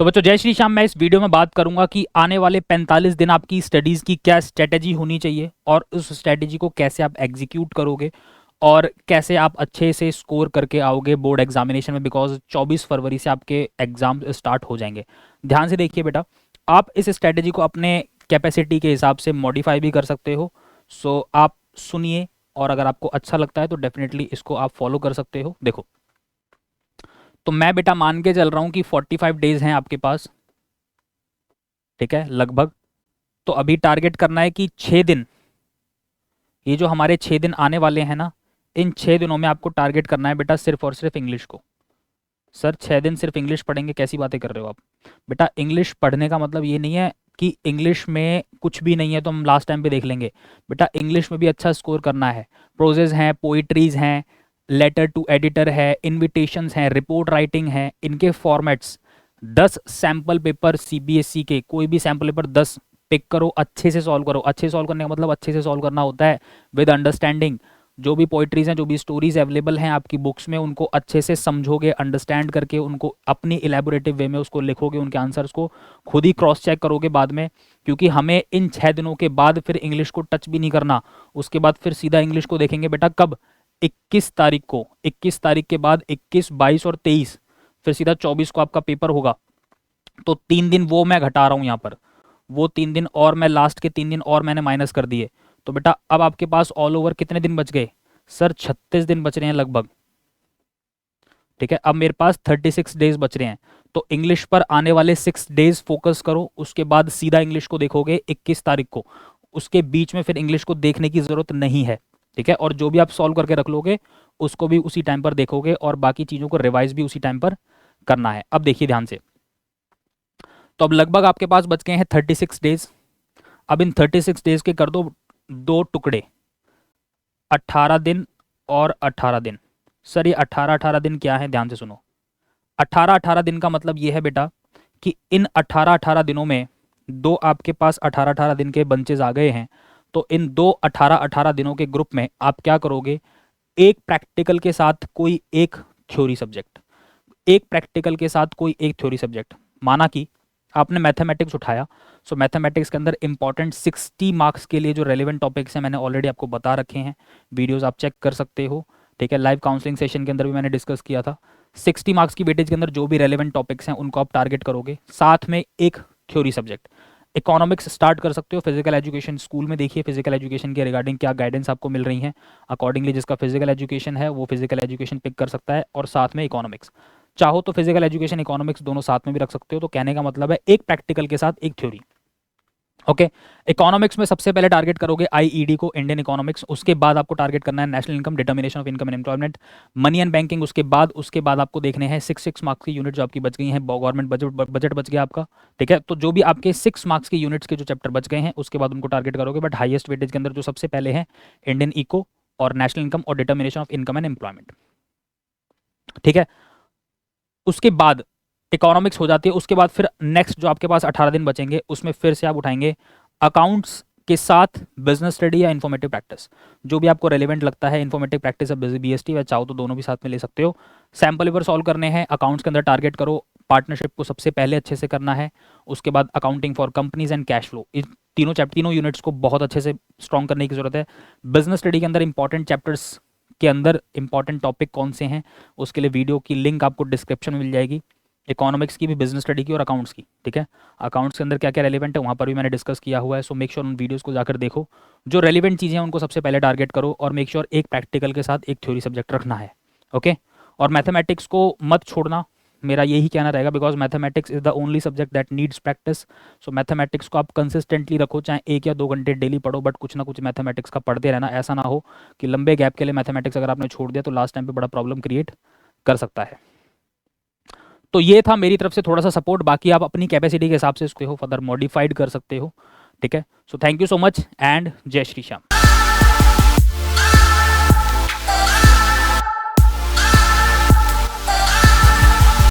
तो बच्चों जय श्री श्याम। मैं इस वीडियो में बात करूंगा कि आने वाले 45 दिन आपकी स्टडीज़ की क्या स्ट्रेटेजी होनी चाहिए और उस स्ट्रेटेजी को कैसे आप एग्जीक्यूट करोगे और कैसे आप अच्छे से स्कोर करके आओगे बोर्ड एग्जामिनेशन में, बिकॉज 24 फरवरी से आपके एग्जाम स्टार्ट हो जाएंगे। ध्यान से देखिए बेटा, आप इस स्ट्रेटेजी को अपने कैपेसिटी के हिसाब से मॉडिफाई भी कर सकते हो। सो आप सुनिए और अगर आपको अच्छा लगता है तो डेफिनेटली इसको आप फॉलो कर सकते हो। देखो, तो मैं बेटा मान के चल रहा हूं कि 45 डेज हैं आपके पास, ठीक है, लगभग। तो अभी टारगेट करना है कि 6 दिन, ये जो हमारे 6 दिन आने वाले हैं ना, इन 6 दिनों में आपको टारगेट करना है बेटा सिर्फ और सिर्फ इंग्लिश को। सर 6 दिन सिर्फ इंग्लिश पढ़ेंगे, कैसी बातें कर रहे हो आप? बेटा इंग्लिश पढ़ने का मतलब ये नहीं है कि इंग्लिश में कुछ भी नहीं है तो हम लास्ट टाइम पे देख लेंगे। बेटा इंग्लिश में भी अच्छा स्कोर करना है। प्रोजेज हैं, पोइट्रीज हैं, लेटर टू एडिटर है, इन्विटेशंस हैं, रिपोर्ट राइटिंग है, इनके फॉर्मेट्स 10 सैम्पल पेपर सीबीएसई के, कोई भी सैम्पल पेपर 10 पिक करो, अच्छे से सॉल्व करो। अच्छे सॉल्व करने का मतलब अच्छे से सॉल्व करना होता है विद अंडरस्टैंडिंग। जो भी पोइट्रीज हैं, जो भी स्टोरीज अवेलेबल हैं आपकी बुक्स में, उनको अच्छे से समझोगे, अंडरस्टैंड करके उनको अपनी इलेबोरेटिव वे में उसको लिखोगे, उनके आंसर्स को खुद ही क्रॉस चेक करोगे बाद में, क्योंकि हमें इन 6 दिनों के बाद फिर इंग्लिश को टच भी नहीं करना। उसके बाद फिर सीधा इंग्लिश को देखेंगे बेटा कब? 21 तारीख को। 21 तारीख के बाद 21, 22 और 23, फिर सीधा 24 को आपका पेपर होगा। तो 3 दिन वो मैं घटा रहा हूं यहाँ पर, वो 3 दिन और मैं लास्ट के 3 दिन और मैंने माइनस कर दिए। तो बेटा अब आपके पास ऑल ओवर कितने दिन बच गए? सर 36 दिन बच रहे हैं लगभग, ठीक है। अब मेरे पास 36 डेज बच रहे हैं। तो इंग्लिश पर आने वाले 6 डेज फोकस करो, उसके बाद सीधा इंग्लिश को देखोगे 21 तारीख को। उसके बीच में फिर इंग्लिश को देखने की जरूरत नहीं है, ठीक है। और जो भी आप सॉल्व करके रख लोगे उसको भी उसी टाइम पर देखोगे और बाकी चीजों को रिवाइज भी उसी टाइम पर करना है। अब देखिए ध्यान से, तो अब लगभग आपके पास बच गए हैं 36 डेज। अब इन 36 डेज के कर दो 2 टुकड़े, 18 दिन और 18 दिन। सर ये 18-18 दिन क्या है? ध्यान से सुनो। 18-18 दिन का मतलब ये है बेटा कि इन 18-18 दिनों में दो आपके पास 18-18 दिन के बंचेज आ गए हैं। तो इन दो 18-18 दिनों के ग्रुप में आप क्या करोगे? एक प्रैक्टिकल के साथ कोई एक थ्योरी सब्जेक्ट, एक प्रैक्टिकल के साथ कोई एक थ्योरी सब्जेक्ट। माना कि आपने मैथमेटिक्स उठाया, सो मैथमेटिक्स के अंदर इंपॉर्टेंट 60 मार्क्स के लिए जो रेलिवेंट टॉपिक्स हैं मैंने ऑलरेडी आपको बता रखे हैं, वीडियोस आप चेक कर सकते हो, ठीक है। लाइव काउंसलिंग सेशन के अंदर भी मैंने डिस्कस किया था। 60 मार्क्स की वेटेज के अंदर जो भी रेलिवेंट टॉपिक्स हैं उनको आप टारगेट करोगे, साथ में एक थ्योरी सब्जेक्ट। इकोनॉमिक्स स्टार्ट कर सकते हो, फिजिकल एजुकेशन स्कूल में देखिए फिजिकल एजुकेशन के रिगार्डिंग क्या गाइडेंस आपको मिल रही है। अकॉर्डिंगली जिसका फिजिकल एजुकेशन है वो फिजिकल एजुकेशन पिक कर सकता है, और साथ में इकोनॉमिक्स। चाहो तो फिजिकल एजुकेशन इकोनॉमिक्स दोनों साथ में भी रख सकते हो। तो कहने का मतलब है एक प्रैक्टिकल के साथ एक थ्योरी, ओके। इकोनॉमिक्स में सबसे पहले टारगेट करोगे आईईडी को, इंडियन इकोनॉमिक्स। उसके बाद आपको टारगेट करना है national income, determination of income and employment, money and banking. उसके बाद आपको देखने हैं 6 मार्क्स की यूनिट जो आपकी बच गई हैं, गवर्नमेंट बजट बच गया आपका, ठीक है। तो जो भी आपके 6 मार्क्स की यूनिट्स के जो चैप्टर बच गए हैं उसके बाद उनको टारगेट करोगे। बट हाईएस्ट वेटेज के अंदर जो सबसे पहले है इंडियन इको और नेशनल इनकम और determination of income and employment, ठीक है। उसके बाद इकोनॉमिक्स हो जाती है। उसके बाद फिर नेक्स्ट जो आपके पास 18 दिन बचेंगे उसमें फिर से आप उठाएंगे अकाउंट्स के साथ बिजनेस स्टडी या इन्फॉर्मेटिव प्रैक्टिस, जो भी आपको रेलिवेंट लगता है। इन्फॉर्मेटिव प्रैक्टिस या बीएसटी, या चाहो तो दोनों भी साथ में ले सकते हो। सैम्पल पेपर सॉल्व करने हैं, अकाउंट्स के अंदर टारगेट करो, पार्टनरशिप को सबसे पहले अच्छे से करना है। उसके बाद accounting for companies and cash flow, इन तीनों यूनिट्स को बहुत अच्छे से स्ट्रॉन्ग करने की जरूरत है। बिजनेस स्टडी के अंदर इंपॉर्टेंट चैप्टर्स के अंदर इंपॉर्टेंट टॉपिक कौन से हैं उसके लिए वीडियो की लिंक आपको डिस्क्रिप्शन में मिल जाएगी। इकोनॉमिक्स की भी, बिजनेस स्टडी की और अकाउंट्स की, ठीक है। अकाउंट्स के अंदर क्या क्या रेलिवेंट है वहाँ पर भी मैंने डिस्कस किया हुआ है। सो मेक श्योर उन वीडियोस को जाकर देखो। जो रेलिवेंट चीज़ें हैं उनको सबसे पहले टारगेट करो, और मेक श्योर एक प्रैक्टिकल के साथ एक थ्योरी सब्जेक्ट रखना है, ओके। और मैथमेटिक्स को मत छोड़ना, मेरा यही कहना रहेगा, because mathematics is the only subject that needs practice. So mathematics को आप कंसिस्टेंटली रखो, चाहे 1 या 2 घंटे डेली पढ़ो, बट कुछ ना कुछ मैथमेटिक्स का पढ़ते रहना। ऐसा ना हो कि लंबे गैप के लिए मैथमेटिक्स अगर आपने छोड़ दिया तो लास्ट टाइम पे बड़ा प्रॉब्लम क्रिएट कर सकता है। तो ये था मेरी तरफ से थोड़ा सा सपोर्ट, बाकी आप अपनी कैपेसिटी के हिसाब से इसको फर्दर मॉडिफाइड कर सकते हो, ठीक है। So thank you so much and जय श्री श्याम।